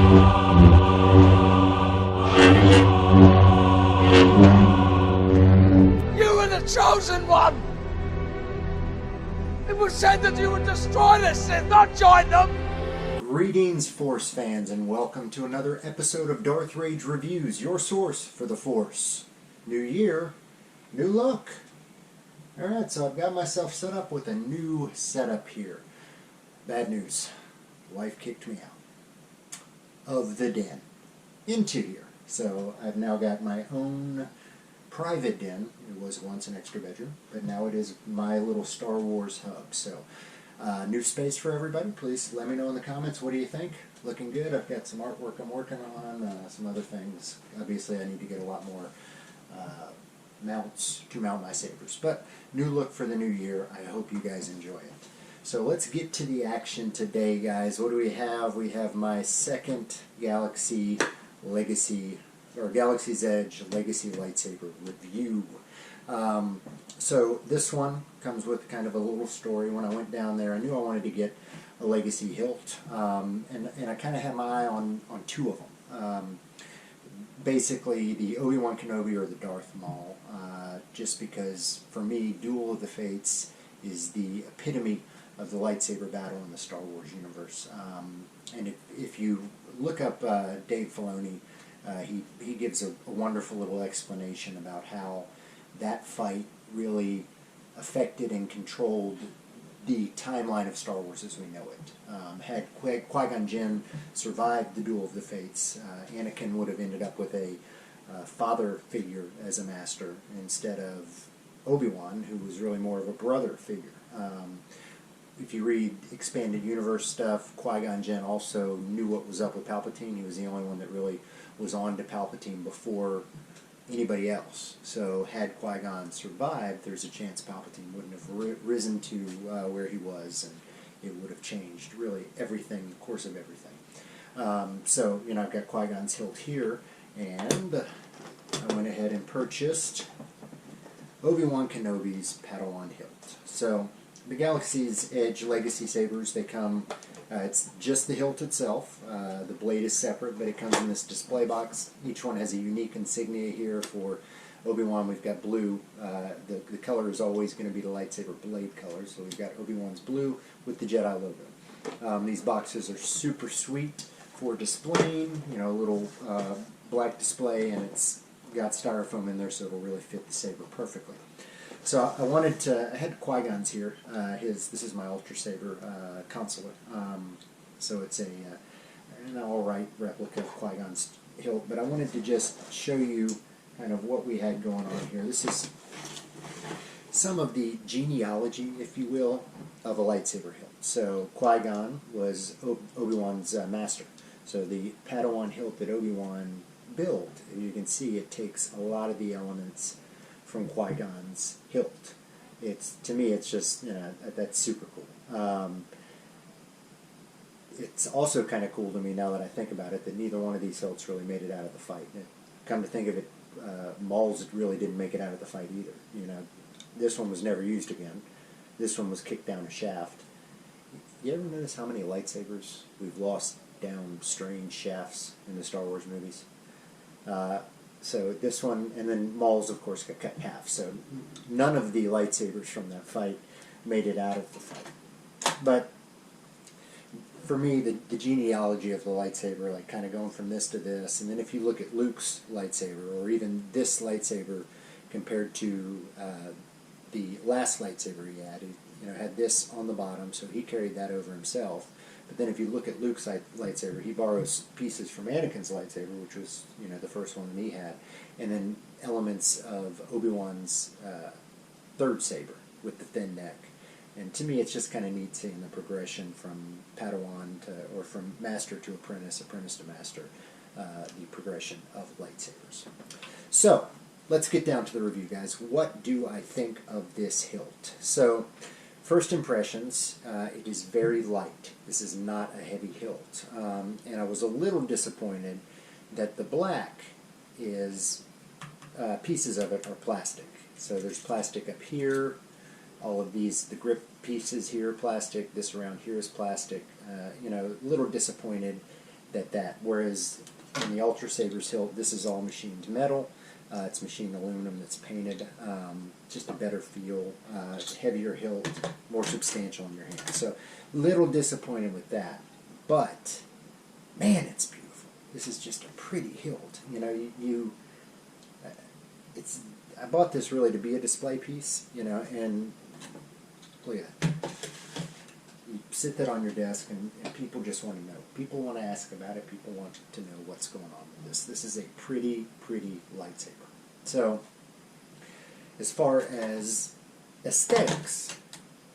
You were the chosen one! It was said that you would destroy the Sith, not join them! Greetings, Force fans, and welcome to another episode of Darth Rage Reviews, your source for the Force. New year, new look. Alright, so I've got myself set up with a new setup here. Bad news. Life kicked me out of the den into here. So I've now got my own private den. It was once an extra bedroom, but now it is my little Star Wars hub. So new space for everybody. Please let me know in the comments, what do you think? Looking good. I've got some artwork I'm working on, some other things. Obviously I need to get a lot more mounts to mount my sabers, but new look for the new year. I hope you guys enjoy it. So let's get to the action today, guys. What do we have? We have my second Galaxy Legacy, or Galaxy's Edge Legacy lightsaber review. So this one comes with kind of a little story. When I went down there, I knew I wanted to get a Legacy Hilt, and I kind of had my eye on two of them. Basically, the Obi Wan Kenobi or the Darth Maul, just because, for me, Duel of the Fates is the epitome of the lightsaber battle in the Star Wars universe. And if you look up Dave Filoni, he gives a wonderful little explanation about how that fight really affected and controlled the timeline of Star Wars as we know it. Had Qui-Gon Jinn survived the Duel of the Fates, Anakin would have ended up with a father figure as a master instead of Obi-Wan, who was really more of a brother figure. If you read Expanded Universe stuff, Qui-Gon Jinn also knew what was up with Palpatine. He was the only one that really was on to Palpatine before anybody else. So had Qui-Gon survived, there's a chance Palpatine wouldn't have risen to where he was, and it would have changed really everything, the course of everything. So, you know, I've got Qui-Gon's hilt here, and I went ahead and purchased Obi Wan Kenobi's Padawan hilt. So the Galaxy's Edge Legacy sabers, they come, it's just the hilt itself. The blade is separate, but it comes in this display box. Each one has a unique insignia here. For Obi-Wan, we've got blue. The color is always going to be the lightsaber blade color, so we've got Obi-Wan's blue with the Jedi logo. These boxes are super sweet for displaying, you know, a little black display, and it's got styrofoam in there, so it'll really fit the saber perfectly. So I had Qui-Gon's here. This is my Ultra Saber consulate. So it's an alright replica of Qui-Gon's hilt, but I wanted to just show you kind of what we had going on here. This is some of the genealogy, if you will, of a lightsaber hilt. So Qui-Gon was Obi-Wan's master. So the Padawan hilt that Obi-Wan built, you can see it takes a lot of the elements from Qui-Gon's hilt. To me, it's just, you know, that's super cool. It's also kind of cool to me, now that I think about it, that neither one of these hilts really made it out of the fight. And come to think of it, Maul's really didn't make it out of the fight either. You know, this one was never used again. This one was kicked down a shaft. You ever notice how many lightsabers we've lost down strange shafts in the Star Wars movies? So this one, and then Maul's, of course, got cut in half. So none of the lightsabers from that fight made it out of the fight. But for me, the genealogy of the lightsaber, like kind of going from this to this, and then if you look at Luke's lightsaber, or even this lightsaber compared to the last lightsaber he had, had this on the bottom, so he carried that over himself. But then if you look at Luke's lightsaber, he borrows pieces from Anakin's lightsaber, which was, the first one that he had, and then elements of Obi-Wan's third saber with the thin neck. And to me, it's just kind of neat seeing the progression from Padawan or from master to apprentice, apprentice to master, the progression of lightsabers. So, let's get down to the review, guys. What do I think of this hilt? So, first impressions, it is very light. This is not a heavy hilt. And I was a little disappointed that the black is, pieces of it are plastic. So there's plastic up here, all of these, the grip pieces here are plastic, this around here is plastic. A little disappointed Whereas in the Ultra Saber's hilt, this is all machined metal. It's machined aluminum that's painted. Just a better feel, heavier hilt, more substantial in your hand. So, little disappointed with that. But, man, it's beautiful. This is just a pretty hilt. You know, I bought this really to be a display piece, you know, and look at that. You sit that on your desk, and people just want to know. People want to ask about it. People want to know what's going on with this. This is a pretty, pretty lightsaber. So, as far as aesthetics,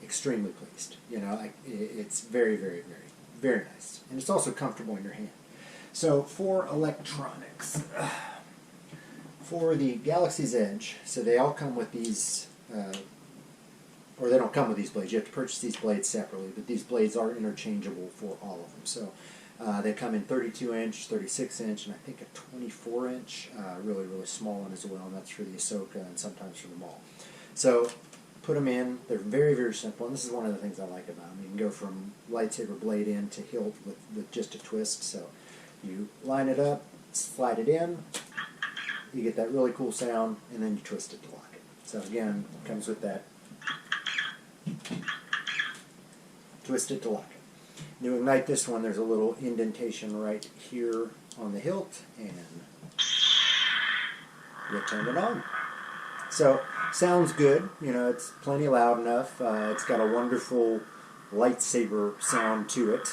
extremely pleased. You know, it's very, very, very, very nice. And it's also comfortable in your hand. So, for electronics, for the Galaxy's Edge, so they all come with these, or they don't come with these blades. You have to purchase these blades separately, but these blades are interchangeable for all of them. So they come in 32-inch, 36-inch, and I think a 24-inch, really, really small one as well, and that's for the Ahsoka and sometimes for the Maul. So put them in. They're very, very simple, and this is one of the things I like about them. You can go from lightsaber blade in to hilt with just a twist. So you line it up, slide it in, you get that really cool sound, and then you twist it to lock it. So again, it comes with that. Twist it to lock it. To ignite this one, there's a little indentation right here on the hilt, and you turn it on. So, sounds good. You know, it's plenty loud enough. It's got a wonderful lightsaber sound to it.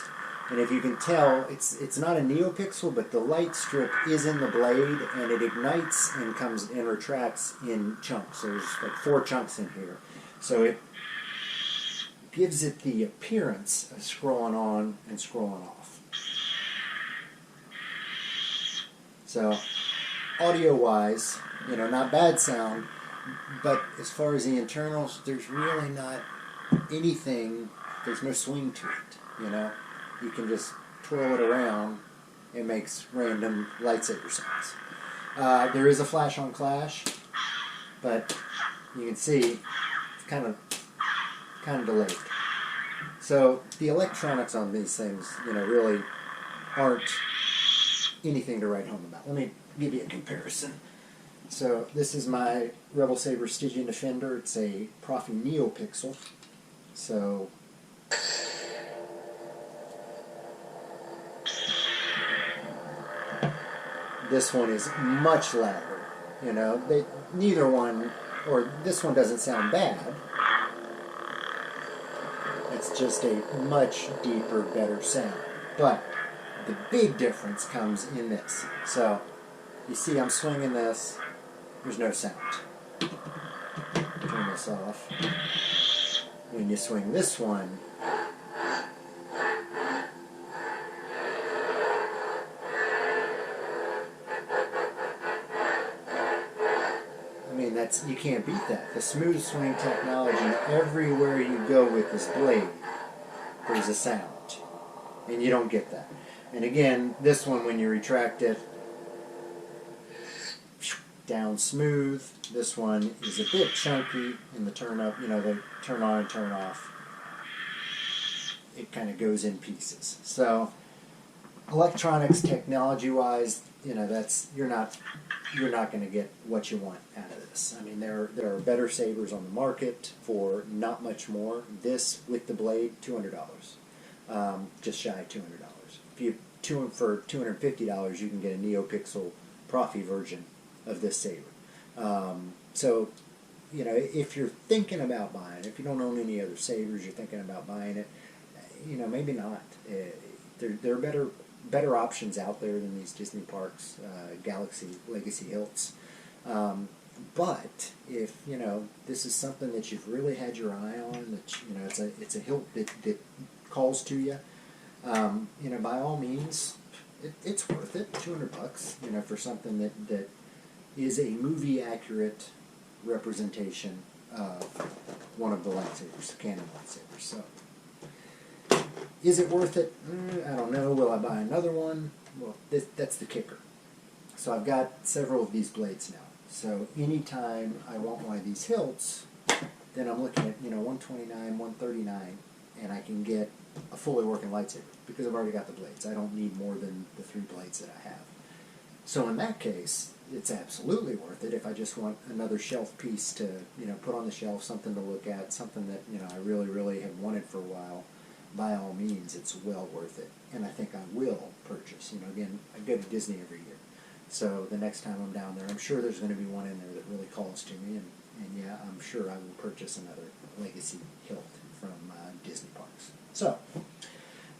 And if you can tell, it's not a neopixel, but the light strip is in the blade, and it ignites and comes and retracts in chunks. So there's like 4 chunks in here. So it gives it the appearance of scrolling on and scrolling off. So, audio-wise, you know, not bad sound, but as far as the internals, there's really not anything, there's no swing to it, you know. You can just twirl it around, it makes random lightsaber sounds. There is a flash on clash, but you can see it's kind of delayed. So the electronics on these things, you know, really aren't anything to write home about. Let me give you a comparison. So this is my Rebel Saber Stygian Defender. It's a Profi NeoPixel. So this one is much louder. You know, neither one, or this one doesn't sound bad. It's just a much deeper, better sound. But the big difference comes in this. So, you see I'm swinging this, there's no sound. Turn this off. When you swing this one, you can't beat that. The smooth swing technology, everywhere you go with this blade, there's a sound. And you don't get that. And again, this one, when you retract it, down smooth. This one is a bit chunky in the turn up, you know, the turn on and turn off. It kind of goes in pieces. So, electronics, technology-wise, you know, you're not going to get what you want out of this. I mean, there are better sabers on the market for not much more. This with the blade, $200, just shy of $200. If you for $250, you can get a NeoPixel Profi version of this saber. So, you know, if you're thinking about buying it, if you don't own any other sabers, you're thinking about buying it, you know, maybe not. There are better options out there than these Disney Parks Galaxy Legacy Hilts. But if, you know, this is something that you've really had your eye on, that, you know, it's a hilt that calls to you, you know, by all means, it's worth it. $200, you know, for something that is a movie accurate representation of one of the lightsabers, canon lightsabers. So, is it worth it? I don't know. Will I buy another one? Well, that's the kicker. So I've got several of these blades now. So anytime I want one of these hilts, then I'm looking at, you know, $129, $139, and I can get a fully working lightsaber because I've already got the blades. I don't need more than the 3 blades that I have. So in that case, it's absolutely worth it. If I just want another shelf piece to, put on the shelf, something to look at, something that, I really, really have wanted for a while, by all means, it's well worth it. And I think I will purchase. Again, I go to Disney every year. So the next time I'm down there, I'm sure there's going to be one in there that really calls to me. And yeah, I'm sure I will purchase another Legacy Hilt from Disney Parks. So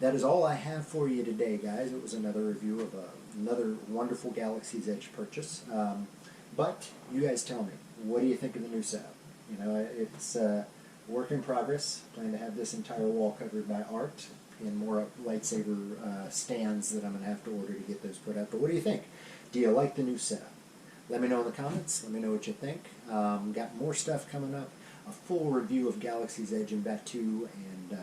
that is all I have for you today, guys. It was another review of another wonderful Galaxy's Edge purchase. But you guys tell me, what do you think of the new setup? It's work in progress. Plan to have this entire wall covered by art and more lightsaber stands that I'm going to have to order to get those put up. But what do you think? Do you like the new setup? Let me know in the comments. Let me know what you think. Got more stuff coming up. A full review of Galaxy's Edge in Batuu, and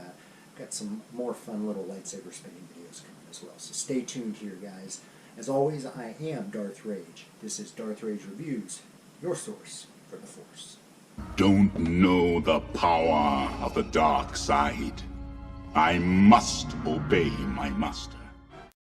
got some more fun little lightsaber spinning videos coming as well. So stay tuned here, guys. As always, I am Darth Rage. This is Darth Rage Reviews, your source for the Force. Don't know the power of the dark side. I must obey my master.